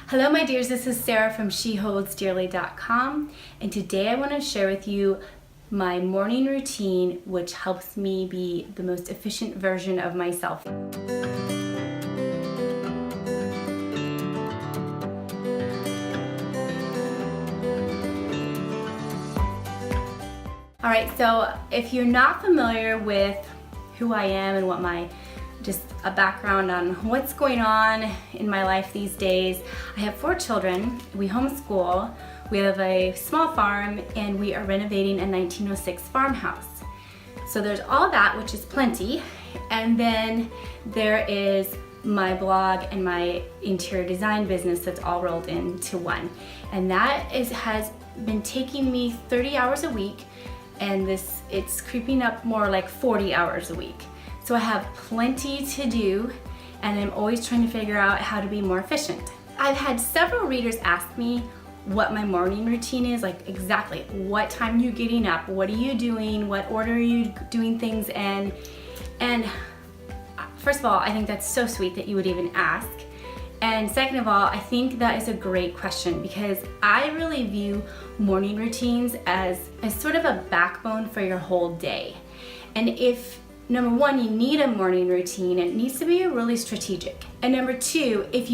Hello my dears, this is Sarah from sheholdsdearly.com, and today I want to share with you my morning routine which helps me be the most efficient version of myself. Alright, so if you're not familiar with who I am and what just a background on what's going on in my life these days. I have 4 children, we homeschool, we have a small farm, and we are renovating a 1906 farmhouse. So there's all that, which is plenty, and then there is my blog and my interior design business that's all rolled into one. And that has been taking me 30 hours a week, and it's creeping up more like 40 hours a week. So I have plenty to do, and I'm always trying to figure out how to be more efficient. I've had several readers ask me what my morning routine is, like exactly what time you're getting up, what are you doing, what order are you doing things in. And first of all, I think that's so sweet that you would even ask. And second of all, I think that is a great question because I really view morning routines as sort of a backbone for your whole day. And if number one, you need a morning routine. It needs to be really strategic. And number two, if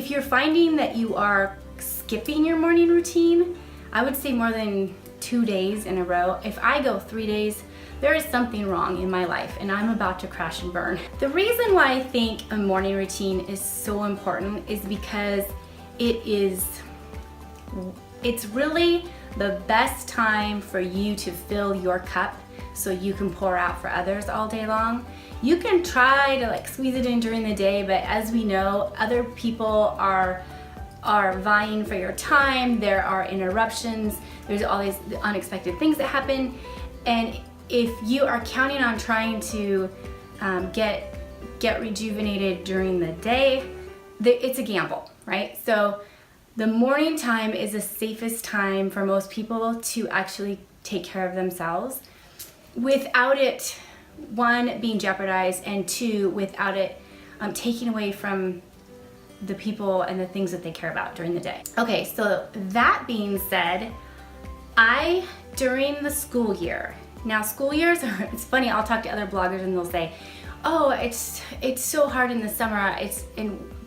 you're finding that you are skipping your morning routine, I would say more than 2 days in a row. If I go 3 days, there is something wrong in my life and I'm about to crash and burn. The reason why I think a morning routine is so important is because it's really the best time for you to fill your cup so you can pour out for others all day long. You can try to squeeze it in during the day, but as we know, other people are vying for your time. There are interruptions. There's all these unexpected things that happen. And if you are counting on trying to get rejuvenated during the day, it's a gamble, right? So the morning time is the safest time for most people to actually take care of themselves without it, one, being jeopardized, and two, without it taking away from the people and the things that they care about during the day. Okay, so that being said, during the school year, now school years it's funny, I'll talk to other bloggers and they'll say, oh, it's so hard in the summer,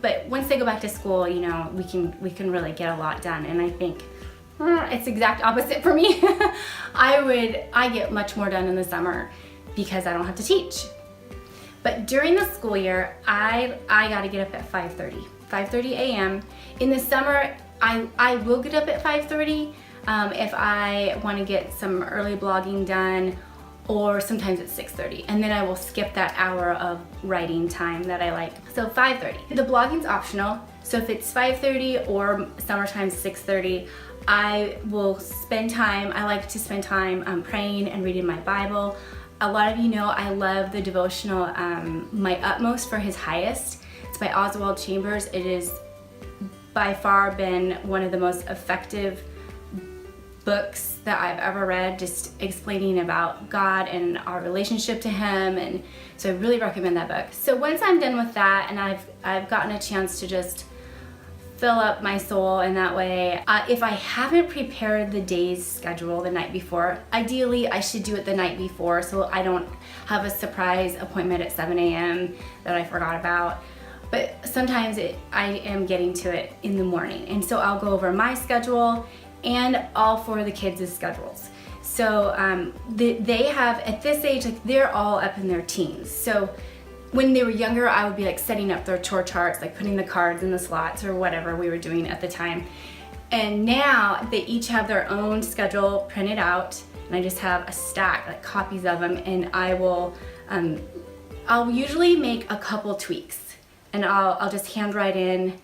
but once they go back to school, you know, we can really get a lot done. And I think it's the exact opposite for me. I get much more done in the summer because I don't have to teach. But during the school year, I gotta get up at 5:30 a.m. In the summer, I will get up at 5:30 if I want to get some early blogging done, or sometimes it's 6:30, and then I will skip that hour of writing time that I like. So 5:30. The blogging's optional, so if it's 5:30 or summertime 6:30, I will spend time, I like to spend time praying and reading my Bible. A lot of you know I love the devotional My Utmost for His Highest. It's by Oswald Chambers. It has by far been one of the most effective books that I've ever read, just explaining about God and our relationship to Him, and so I really recommend that book. So once I'm done with that and I've gotten a chance to just fill up my soul in that way, if I haven't prepared the day's schedule the night before, ideally I should do it the night before so I don't have a surprise appointment at 7 a.m. that I forgot about. But sometimes I am getting to it in the morning, and so I'll go over my schedule and all 4 of the kids' schedules. So they have, at this age, they're all up in their teens. So when they were younger, I would be setting up their chore charts, putting the cards in the slots or whatever we were doing at the time. And now they each have their own schedule printed out, and I just have a stack, copies of them, and I'll usually make a couple tweaks, and I'll just handwrite in,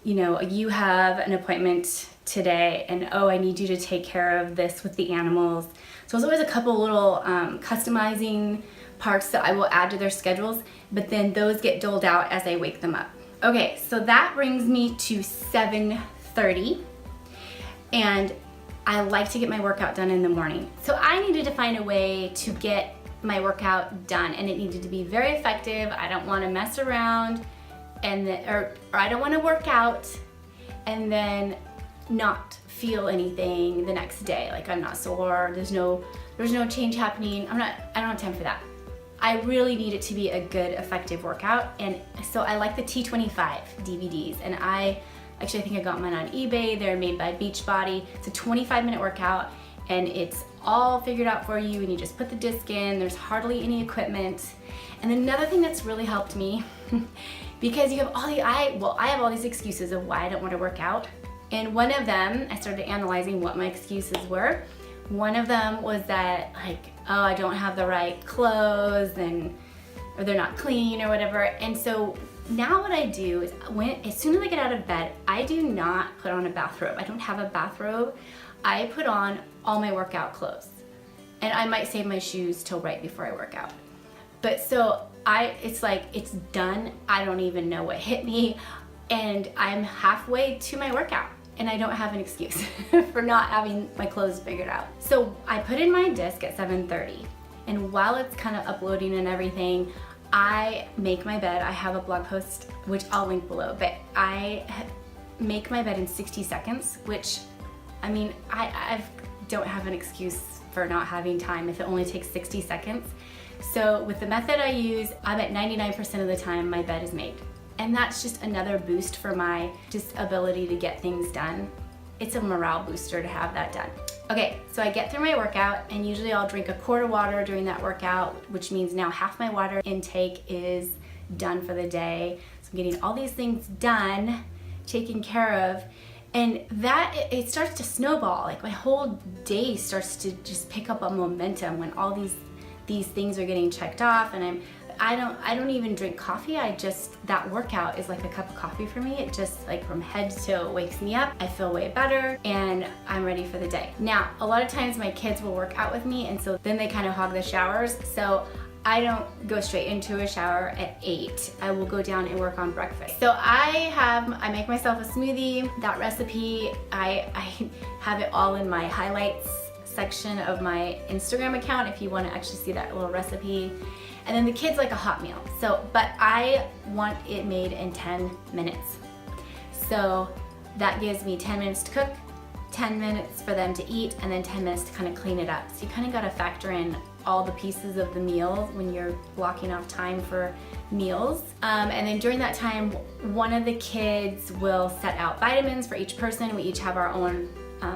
you know, you have an appointment today, and oh, I need you to take care of this with the animals. So there's always a couple little customizing parts that I will add to their schedules, but then those get doled out as I wake them up. Okay, so that brings me to 7:30, and I like to get my workout done in the morning. So I needed to find a way to get my workout done, and it needed to be very effective. I don't want to mess around, or I don't want to work out and then not feel anything the next day. Like I'm not sore, there's no change happening. I don't have time for that. I really need it to be a good, effective workout. And so I like the T25 DVDs, and I think I got mine on eBay. They're made by Beachbody. It's a 25-minute workout, and it's all figured out for you, and you just put the disc in. There's hardly any equipment. And another thing that's really helped me, because you have I have all these excuses of why I don't want to work out. And one of them, I started analyzing what my excuses were. One of them was that, like, oh, I don't have the right clothes, or they're not clean or whatever. And so now what I do is as soon as I get out of bed, I do not put on a bathrobe. I don't have a bathrobe. I put on all my workout clothes. And I might save my shoes till right before I work out. But so it's like, it's done. I don't even know what hit me. And I'm halfway to my workout, and I don't have an excuse for not having my clothes figured out. So I put in my disc at 7:30, and while it's kind of uploading and everything, I make my bed. I have a blog post, which I'll link below, but I make my bed in 60 seconds, which, I mean, I don't have an excuse for not having time if it only takes 60 seconds. So with the method I use, I bet 99% of the time my bed is made. And that's just another boost for my ability to get things done. It's a morale booster to have that done. Okay, so I get through my workout, and usually I'll drink a quart of water during that workout, which means now half my water intake is done for the day. So I'm getting all these things done, taken care of, and it starts to snowball. Like my whole day starts to just pick up a momentum when all these things are getting checked off, and I don't even drink coffee. That workout is like a cup of coffee for me. It just, like, from head to toe wakes me up. I feel way better, and I'm ready for the day. Now, a lot of times my kids will work out with me, and so then they kind of hog the showers. So I don't go straight into a shower at 8. I will go down and work on breakfast. So I make myself a smoothie. That recipe, I have it all in my highlights section of my Instagram account if you want to actually see that little recipe. And then the kids like a hot meal. But I want it made in 10 minutes. So that gives me 10 minutes to cook, 10 minutes for them to eat, and then 10 minutes to kind of clean it up. So you kind of got to factor in all the pieces of the meal when you're blocking off time for meals. And then during that time, one of the kids will set out vitamins for each person. We each have our own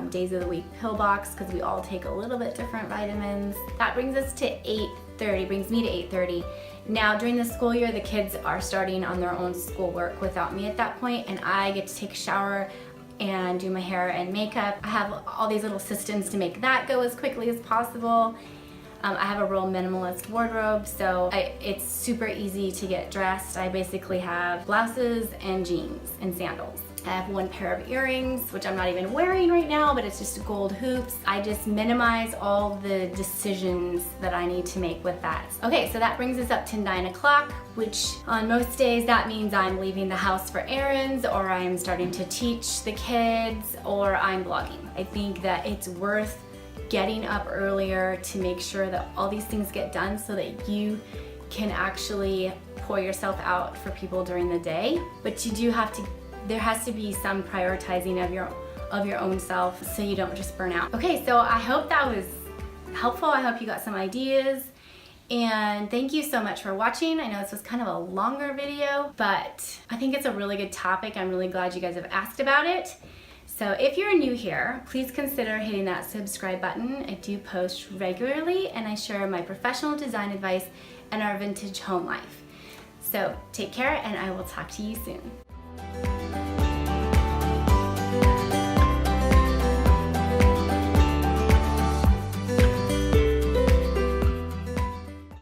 days of the week pill box, because we all take a little bit different vitamins. That brings us to 8:30, brings me to 8:30. Now during the school year, the kids are starting on their own schoolwork without me at that point, and I get to take a shower and do my hair and makeup. I have all these little systems to make that go as quickly as possible. I have a real minimalist wardrobe, so it's super easy to get dressed. I basically have blouses and jeans and sandals. I have one pair of earrings, which I'm not even wearing right now, but it's just gold hoops. I just minimize all the decisions that I need to make with that. Okay, so that brings us up to 9 o'clock, which on most days that means I'm leaving the house for errands, or I'm starting to teach the kids, or I'm blogging. I think that it's worth getting up earlier to make sure that all these things get done so that you can actually pour yourself out for people during the day. But you do have to, there has to be some prioritizing of your own self so you don't just burn out. Okay, so I hope that was helpful. I hope you got some ideas. And thank you so much for watching. I know this was kind of a longer video, but I think it's a really good topic. I'm really glad you guys have asked about it. So if you're new here, please consider hitting that subscribe button. I do post regularly, and I share my professional design advice and our vintage home life. So take care, and I will talk to you soon.